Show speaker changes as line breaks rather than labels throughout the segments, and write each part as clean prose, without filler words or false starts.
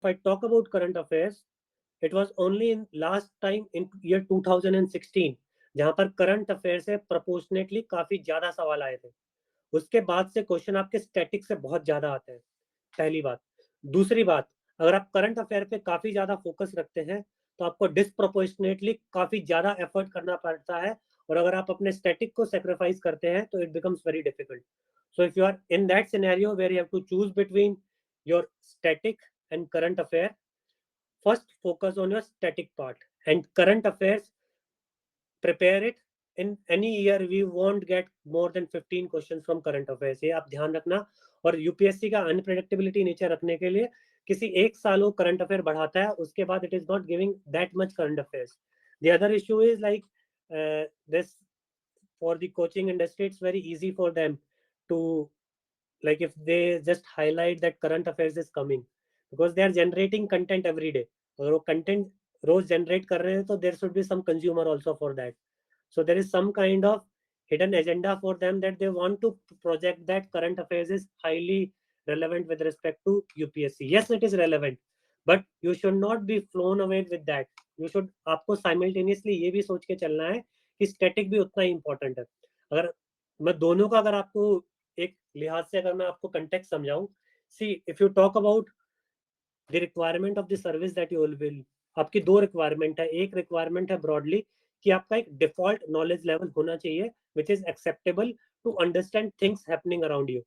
I talk about current affairs, it was only in last time in year 2016 जहां पर current affair से proportionately काफी ज्यादा सवाल आए थे। उसके बाद से क्वेश्चन आपके स्टैटिक से बहुत ज्यादा आते हैं, पहली बात। दूसरी बात, अगर आप करंट अफेयर पे काफी ज्यादा फोकस रखते हैं तो आपको डिस्प्रोपोर्शनेटली काफी ज्यादा एफर्ट करना पड़ता है, और अगर आप अपने स्टैटिक को सेक्रीफाइस करते हैं तो it becomes very difficult. So if you are in that scenario where you have to choose between your static and current affair, first focus on your static part, and current affairs, prepare it. In any year we won't get more than 15 questions from current affairs, ये आप ध्यान रखना। और UPSC का unpredictability नीचे रखने के लिए किसी एक साल वो करंट अफेयर बढ़ाता है, उसके बाद it is not giving that much current affairs. The other issue is like this, for the coaching industry it's very easy for them to, like if they just highlight that current affairs is coming, because they are generating content every day, अगर वो content रोज generate कर रहे हैं तो there should be some consumer also for that. so there is some kind of hidden agenda for them that they want to project that current affairs is highly relevant with respect to UPSC. Yes, it is relevant, but you should not be flown away with that. You should, आपको simultaneously ये भी सोच के चलना है कि static भी उतना ही इंपॉर्टेंट है। अगर मैं दोनों का, अगर आपको एक लिहाज से अगर मैं आपको कंटेक्ट समझाऊं, see if you talk about the requirement of the service that you will, आपकी दो रिक्वायरमेंट है। एक रिक्वायरमेंट है ब्रॉडली कि आपका एक डिफॉल्ट नॉलेज लेवल होना चाहिए which is acceptable to understand things happening around you,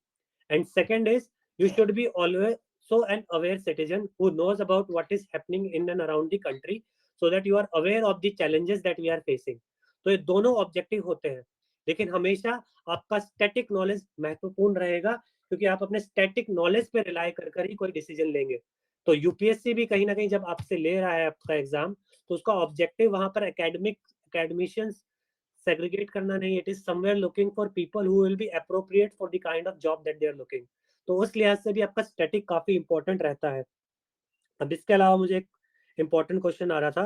and second is you should be always so an aware citizen who knows about what is happening in and around the country, so that you are aware of the challenges that we are facing। तो ये दोनों objective होते हैं, लेकिन हमेशा आपका static knowledge महत्वपूर्ण रहेगा, क्योंकि आप अपने स्टैटिक नॉलेज पे रिलाई कर कर ही कोई डिसीजन लेंगे। तो यूपीएससी भी कहीं ना कहीं जब आपसे ले रहा है आपका एग्जाम, तो उसका ऑब्जेक्टिव वहां पर एकेडमिशियंस सेग्रीगेट करना नहीं, it is somewhere looking for people who will be appropriate for the kind of job that they are looking. तो उस लिहाज से भी आपका स्टैटिक काफी इंपॉर्टेंट रहता है। अब इसके अलावा मुझे एक इंपॉर्टेंट क्वेश्चन आ रहा था